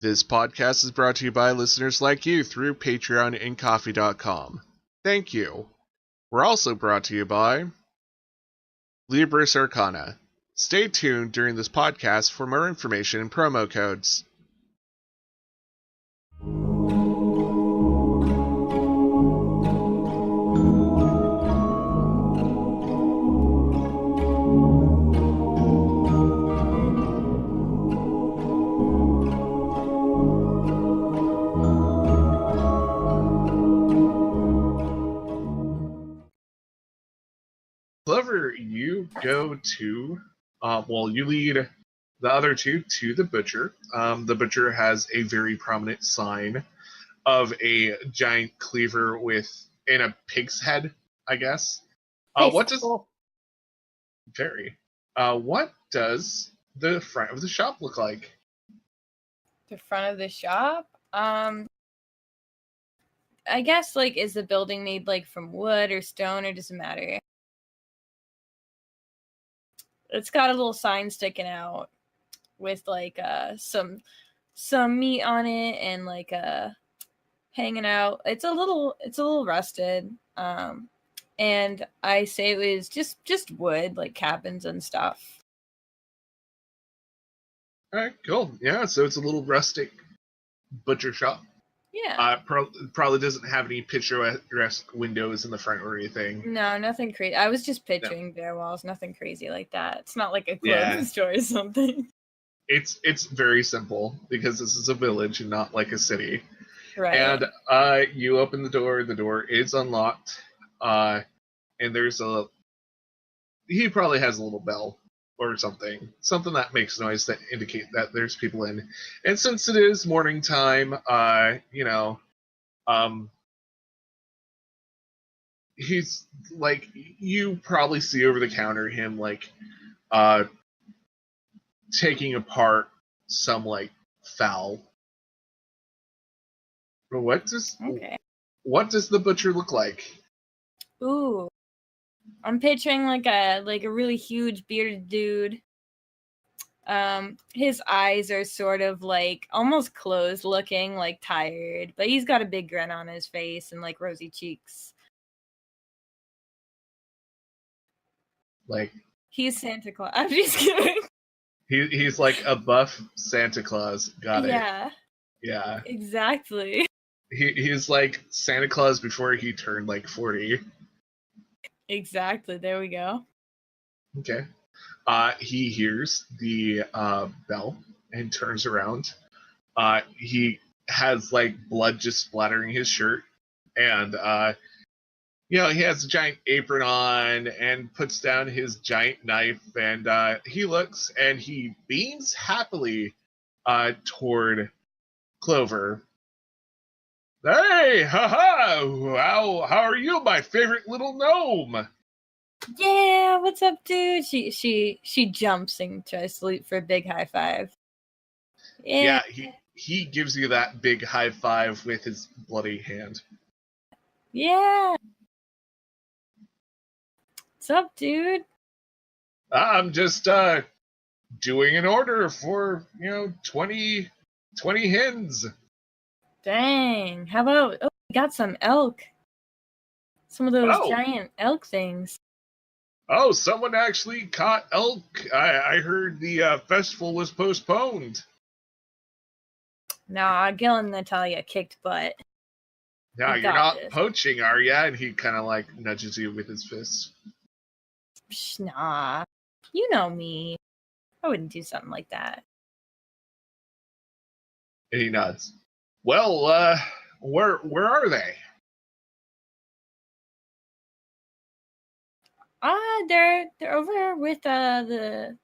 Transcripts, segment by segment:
This podcast is brought to you by listeners like you through Patreon and Coffee.com. Thank you. We're also brought to you by Libris Arcana. Stay tuned during this podcast for more information and promo codes. Clover, you go to, you lead the other two to the butcher. The butcher has a very prominent sign of a giant cleaver in a pig's head, I guess. What does the front of the shop look like? The front of the shop? I guess, is the building made, from wood or stone, or does it matter? It's got a little sign sticking out with, some meat on it and, hanging out. It's a little rusted. And I say it was just wood, cabins and stuff. All right, cool. Yeah, so it's a little rustic butcher shop. Yeah. Probably doesn't have any picturesque windows in the front or anything. No, nothing crazy. I was just picturing bare walls, nothing crazy like that. It's not like a clothing store or something. It's very simple because this is a village and not like a city. Right. And you open the door is unlocked, and he probably has a little bell or something that makes noise that indicate that there's people in. And since it is morning time, he's you probably see over the counter him taking apart some fowl. What does the butcher look like? Ooh. I'm picturing a really huge bearded dude. His eyes are sort of almost closed looking, tired, but he's got a big grin on his face and rosy cheeks. He's Santa Claus. I'm just kidding. He's a buff Santa Claus. Got it. Yeah. Exactly. He's Santa Claus before he turned 40. Exactly. There we go. Okay. He hears the bell and turns around. He has blood just splattering his shirt, and he has a giant apron on and puts down his giant knife, and he looks and he beams happily toward Clover. Hey, haha! How are you, my favorite little gnome? Yeah, what's up, dude? She jumps and tries to leap for a big high five. Yeah, he gives you that big high five with his bloody hand. Yeah. What's up, dude? I'm just doing an order for 20 hens. Dang. How about we got some elk? Some of those giant elk things. Oh, someone actually caught elk. I heard the festival was postponed. Nah, Ghil and Natalia kicked butt. Yeah, you're not poaching, are ya? And he kind of nudges you with his fist. Nah, you know me. I wouldn't do something like that. And he nods. Well, where are they? They're over with a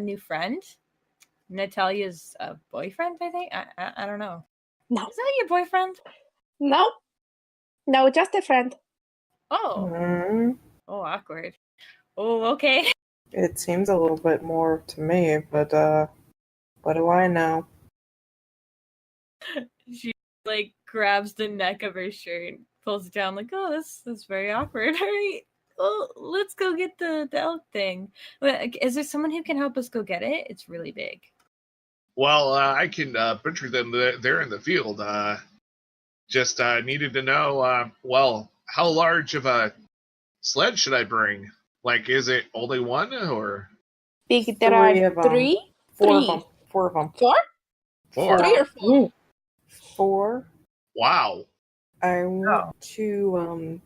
new friend. Natalia's boyfriend, I think. I don't know. No. Is that your boyfriend? No, just a friend. Oh. Mm. Oh, awkward. Oh, okay. It seems a little bit more to me, but what do I know? She grabs the neck of her shirt, pulls it down, oh, that's very awkward. All right. Well, let's go get the elk thing. Is there someone who can help us go get it? It's really big. Well, I can butcher them there in the field. Just needed to know, well, how large of a sled should I bring? Like, is it only one or Big, there Three are of them. three? Four of Three. them. Four of them. Four? four? Three or four? Ooh. Four. Wow. I want to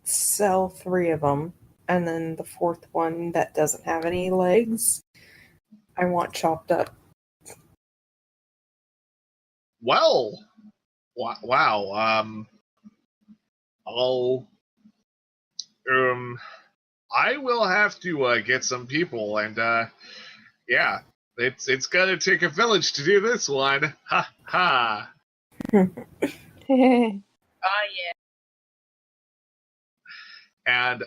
sell three of them, and then the fourth one that doesn't have any legs, I want chopped up. Well, wow. I'll I will have to get some people, and yeah, it's gonna take a village to do this one. Ha ha. Oh yeah. And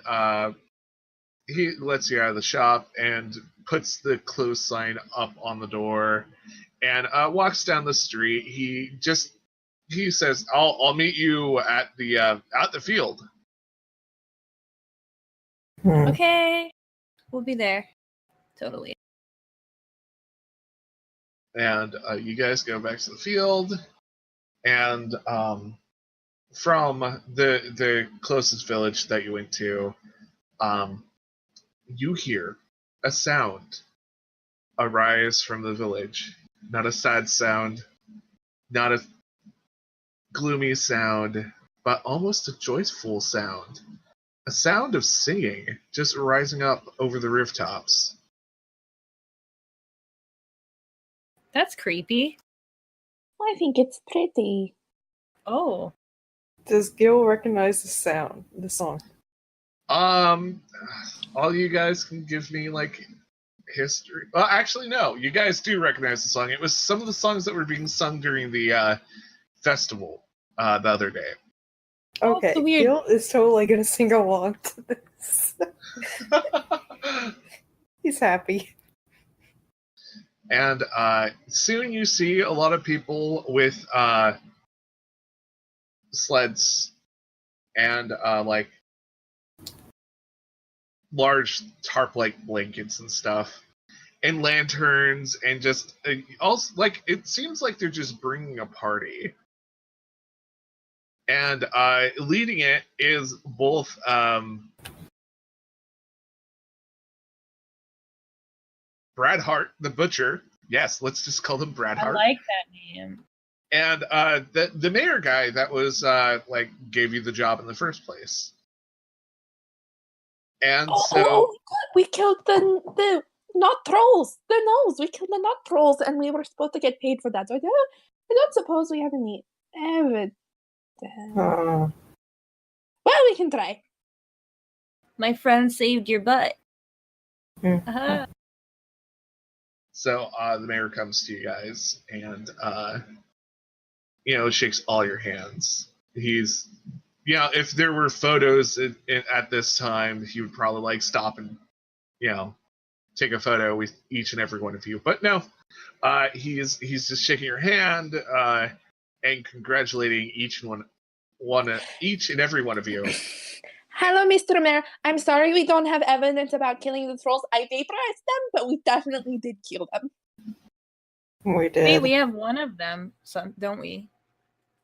he lets you out of the shop and puts the close sign up on the door, and walks down the street. He says, "I'll meet you at the field." Okay. We'll be there. Totally. And you guys go back to the field, and from the closest village that you went to, you hear a sound arise from the village. Not a sad sound, not a gloomy sound, but almost a joyful sound. A sound of singing just rising up over the rooftops. That's creepy. I think it's pretty. Oh. Does Ghil recognize the song? All you guys can give me like history. Well, actually, no. You guys do recognize the song. It was some of the songs that were being sung during the festival the other day. Oh, Okay, so weird. Ghil is totally gonna sing along to this. He's happy. And soon you see a lot of people with sleds and like large tarp-like blankets and stuff, and lanterns, and just also like it seems like they're just bringing a party. And leading it is both Brad Hart, the butcher. Yes, let's just call him Brad I Hart. like that name. And the mayor guy that was like gave you the job in the first place. And so We killed the not trolls. The gnolls. We killed the not trolls, and we were supposed to get paid for that. So I don't suppose we have any evidence. Well, we can try. My friend saved your butt. Mm. Uh-huh. So the mayor comes to you guys and shakes all your hands. He's if there were photos at this time, he would probably like stop and take a photo with each and every one of you. But no, he's just shaking your hand and congratulating each and every one of you. Hello, Mr. Mayor. I'm sorry we don't have evidence about killing the trolls. I vaporized them, but we definitely did kill them. We did. Wait, we have one of them, don't we?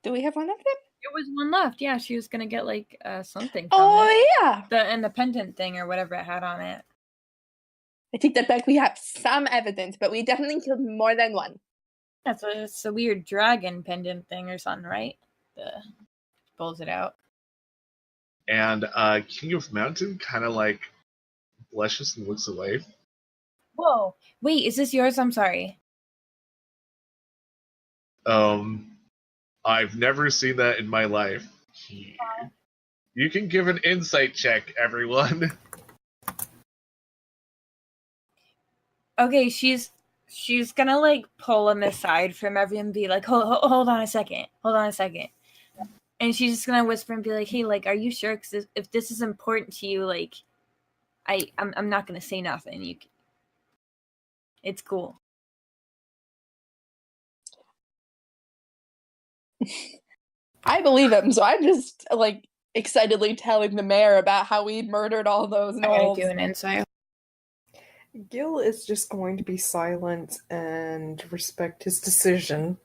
Do we have one of them? There was one left. Yeah, she was gonna get like something. From Oh, it. yeah. The pendant thing or whatever it had on it. I take that back. We have some evidence, but we definitely killed more than one. It's a weird dragon pendant thing or something, right? Pulls it out. And King of Mountain kind of like blushes and looks away. Whoa. Wait, is this yours? I'm sorry. I've never seen that in my life. You can give an insight check, everyone. Okay, she's gonna like pull him aside from everyone and be like, hold on a second. And she's just gonna whisper and be like, hey, like, are you sure? Because if this is important to you, like, I'm not gonna say nothing. It's cool. I believe him, so I'm just like excitedly telling the mayor about how we murdered all those I gotta gnolls. do an insight. Ghil is just going to be silent and respect his decision.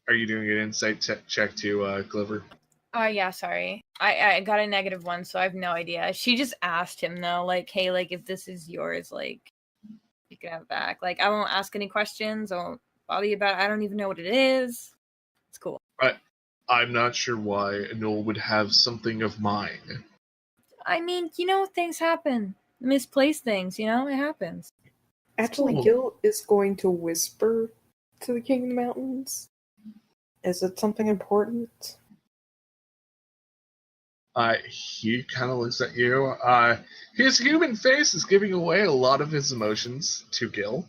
Are you doing an insight check to Clover? Yeah, sorry. I got a -1, so I have no idea. She just asked him though, like, hey, like if this is yours, like you can have it back. Like I won't ask any questions, I won't bother you about it. I don't even know what it is. It's cool. I'm not sure why a Gnoll would have something of mine. I mean, things happen. Misplaced things, it happens. Actually, cool. Ghil is going to whisper to the King of the Mountains. Is it something important? He kind of looks at you. His human face is giving away a lot of his emotions to Ghil.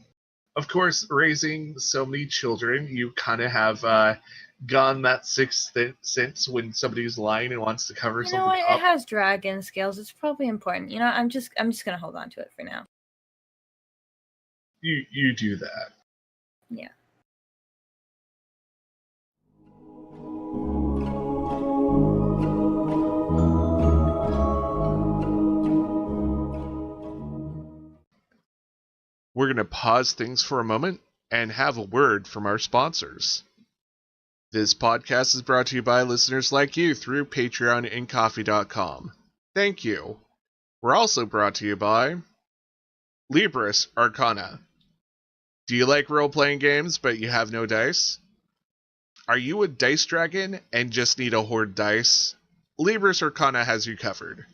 Of course, raising so many children, you kind of have gone that sixth sense when somebody's lying and wants to cover something up. It has dragon scales. It's probably important. I'm just gonna hold on to it for now. You do that. Yeah. We're going to pause things for a moment and have a word from our sponsors. This podcast is brought to you by listeners like you through Patreon and Ko-fi.com. Thank you. We're also brought to you by Libris Arcana. Do you like role-playing games but you have no dice? Are you a dice dragon and just need a hoard dice? Libris Arcana has you covered.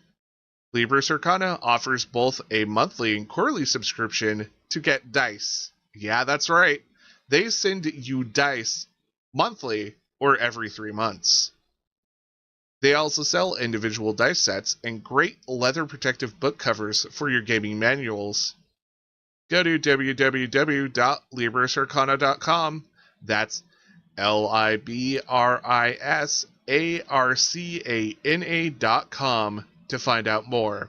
Libris Arcana offers both a monthly and quarterly subscription to get dice. Yeah, that's right. They send you dice monthly or every 3 months. They also sell individual dice sets and great leather protective book covers for your gaming manuals. Go to www.librisarcana.com. That's LIBRISARCANA.com to find out more.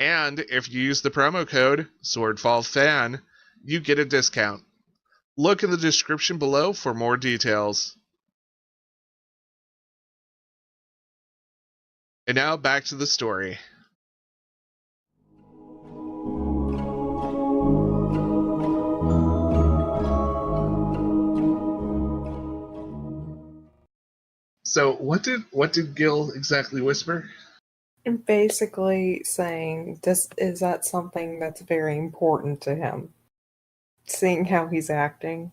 And if you use the promo code SwordfallFan, you get a discount. Look in the description below for more details. And now back to the story. So what did Ghil exactly whisper? And basically saying, is that something that's very important to him? Seeing how he's acting.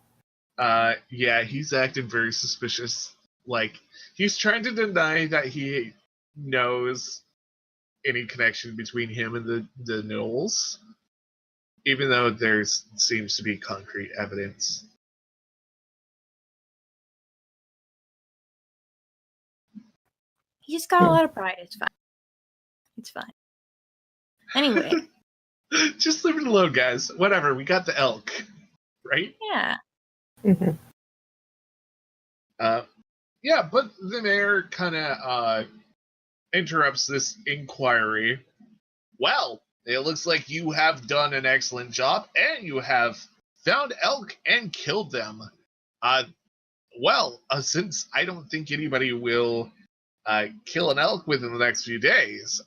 Yeah, he's acting very suspicious. Like, he's trying to deny that he knows any connection between him and the Knolls, even though there seems to be concrete evidence. He's got a lot of pride. It's fine. It's fine. Anyway. Just leave it alone, guys. Whatever, we got the elk, right? Yeah. Mm-hmm. Yeah, but the mayor kind of interrupts this inquiry. Well, it looks like you have done an excellent job, and you have found elk and killed them. Since I don't think anybody will kill an elk within the next few days,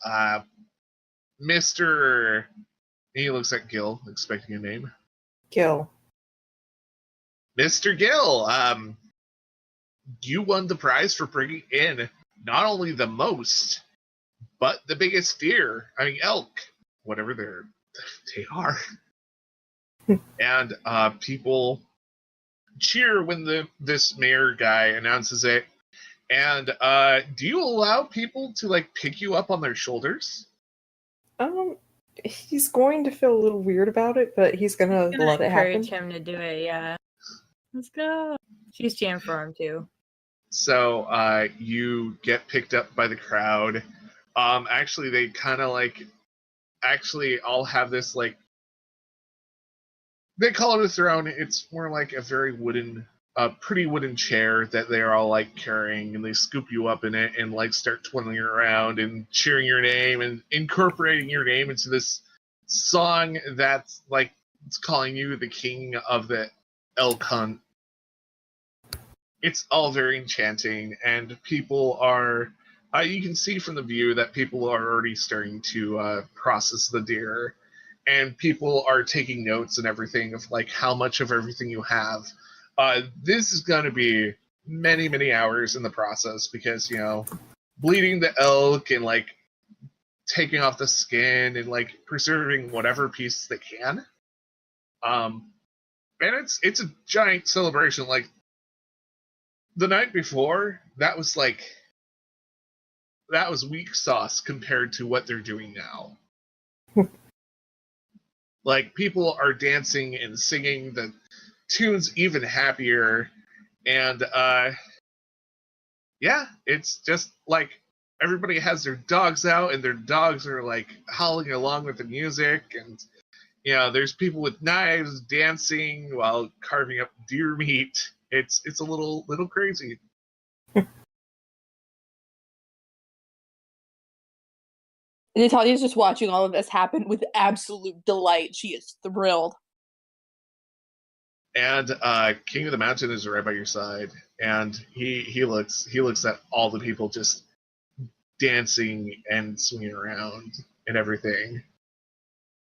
Mr. He looks at Ghil, expecting a name. Ghil. Mr. Ghil, you won the prize for bringing in not only the most, but the biggest deer. I mean, elk, whatever they are. And people cheer when this mayor guy announces it. And do you allow people to like pick you up on their shoulders? He's going to feel a little weird about it, but he's gonna let it happen. Encourage him to do it. Yeah. Let's go. She's cheering for him too. So you get picked up by the crowd. Actually, they kind of all have this like, they call it a throne. It's more like a very pretty wooden chair that they're all like carrying, and they scoop you up in it and like start twirling around and cheering your name and incorporating your name into this song that's like, it's calling you the king of the elk hunt. It's all very enchanting, and people are You can see from the view that people are already starting to process the deer, and people are taking notes and everything of like how much of everything you have. This is going to be many, many hours in the process because, bleeding the elk and like taking off the skin and like preserving whatever pieces they can. And it's a giant celebration. Like the night before, that was weak sauce compared to what they're doing now. Like people are dancing and singing the tunes even happier, and it's just like everybody has their dogs out and their dogs are like howling along with the music, and there's people with knives dancing while carving up deer meat. It's a little crazy. Natalia's just watching all of this happen with absolute delight. She is thrilled. And King of the Mountain is right by your side, and he looks at all the people just dancing and swinging around and everything.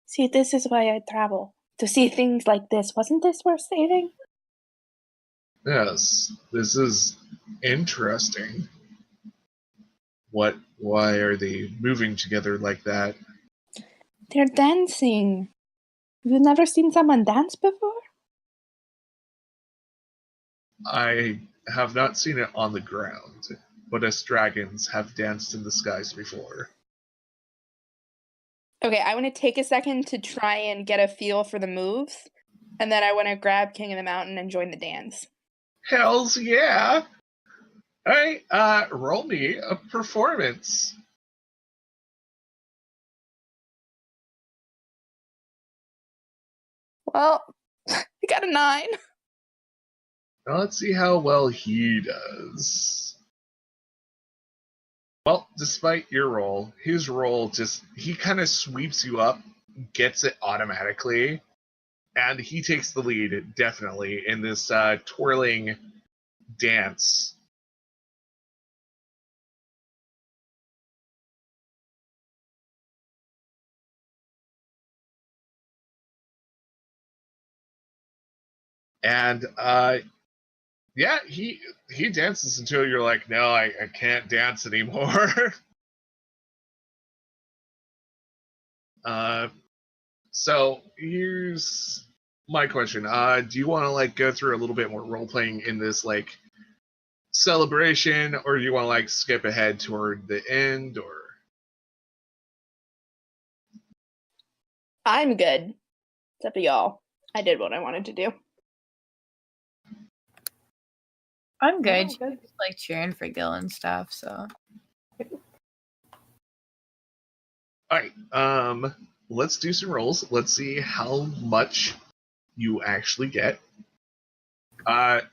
See, this is why I travel. To see things like this. Wasn't this worth saving? Yes, this is interesting. Why are they moving together like that? They're dancing. You've never seen someone dance before? I have not seen it on the ground, but us dragons have danced in the skies before. Okay, I want to take a second to try and get a feel for the moves, and then I want to grab King of the Mountain and join the dance. Hells yeah! Hey, roll me a performance. Well, I got a 9. Now let's see how well he does. Well, despite your roll, his roll he kind of sweeps you up, gets it automatically, and he takes the lead, definitely, in this twirling dance. And he dances until you're like, no, I can't dance anymore. So here's my question. Do you want to like go through a little bit more role playing in this like celebration, or do you want to like skip ahead toward the end? Or I'm good. It's up to y'all. I did what I wanted to do. I'm good. Oh, good. Just like cheering for Ghil and stuff, so. Alright, let's do some rolls. Let's see how much you actually get.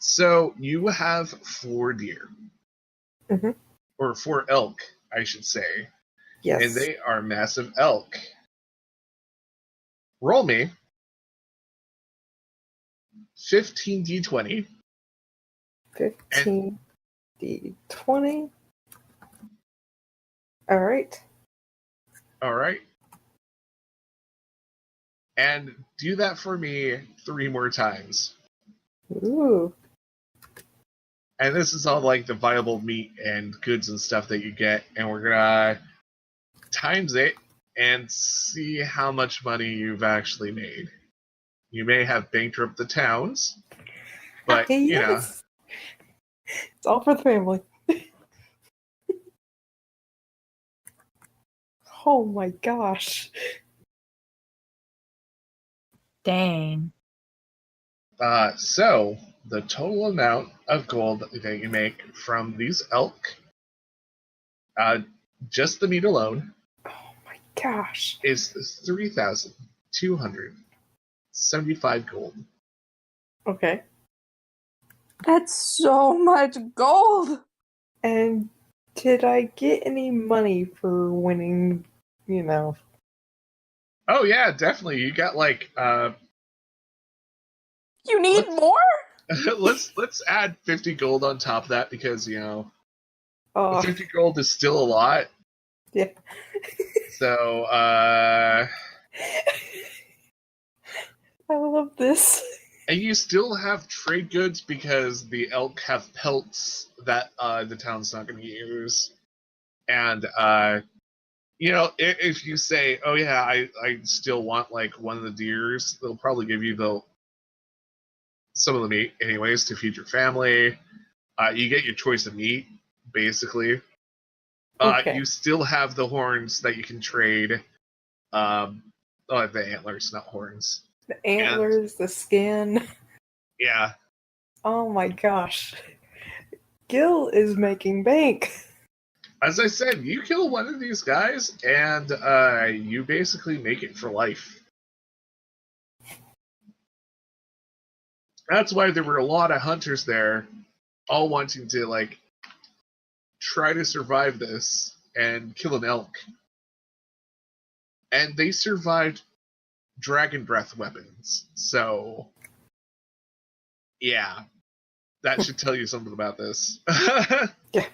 So you have 4 deer. Mm-hmm. Or 4 elk, I should say. Yes. And they are massive elk. Roll me 15d20. 15d20. All right. And do that for me 3 more times. Ooh. And this is all like the viable meat and goods and stuff that you get. And we're gonna times it and see how much money you've actually made. You may have bankrupt the towns, but Yes. It's all for the family. Oh my gosh. Dang. So the total amount of gold that you make from these elk, just the meat alone, Oh my gosh. is 3,275 gold. Okay. That's so much gold! And did I get any money for winning, Oh yeah, definitely. You got like You need more? let's add 50 gold on top of that because Oh, 50 gold is still a lot. yeah. So, I love this. and you still have trade goods because the elk have pelts that the town's not going to use. And, if you say, oh yeah, I still want like one of the deers, they'll probably give you some of the meat anyways to feed your family. You get your choice of meat, basically. Okay. You still have the horns that you can trade. The antlers, not horns. The antlers, the skin. Yeah. Oh my gosh. Ghil is making bank. As I said, you kill one of these guys, and you basically make it for life. That's why there were a lot of hunters there, all wanting to, like, try to survive this and kill an elk. And they survived dragon breath weapons. So, yeah. That should tell you something about this. Yeah.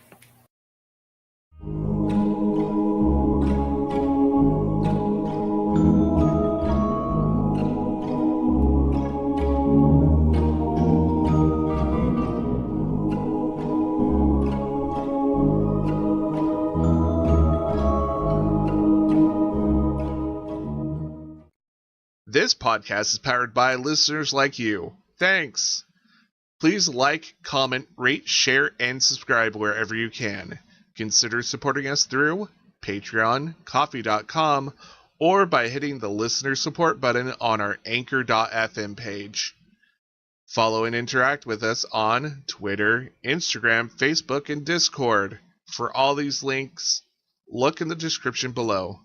This podcast is powered by listeners like you. Thanks. Please like, comment, rate, share, and subscribe wherever you can. Consider supporting us through Patreon, Ko-fi.com, or by hitting the listener support button on our Anchor.fm page. Follow and interact with us on Twitter, Instagram, Facebook, and Discord. For all these links, look in the description below.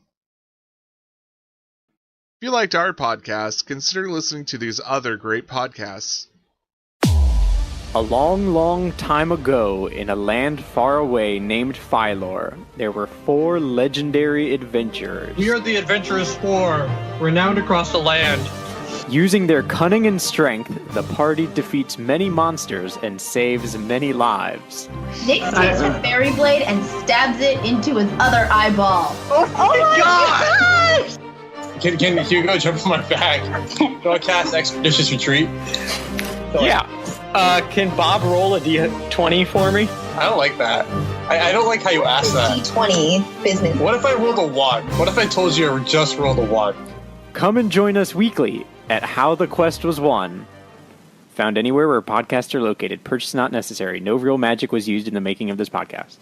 If you liked our podcast, consider listening to these other great podcasts. A long, long time ago, in a land far away named Phylor, there were 4 legendary adventurers. We are the Adventurous Four, renowned across the land. Using their cunning and strength, the party defeats many monsters and saves many lives. Nick takes her fairy blade and stabs it into his other eyeball. Oh my god! Can you go jump on my back? Do I cast Expeditious Retreat? Yeah. Can Bob roll a D20 for me? I don't like that. I don't like how you asked that. D20 business. What if I rolled a 1? What if I told you I just rolled a 1? Come and join us weekly at How the Quest Was Won. Found anywhere where podcasts are located. Purchase not necessary. No real magic was used in the making of this podcast.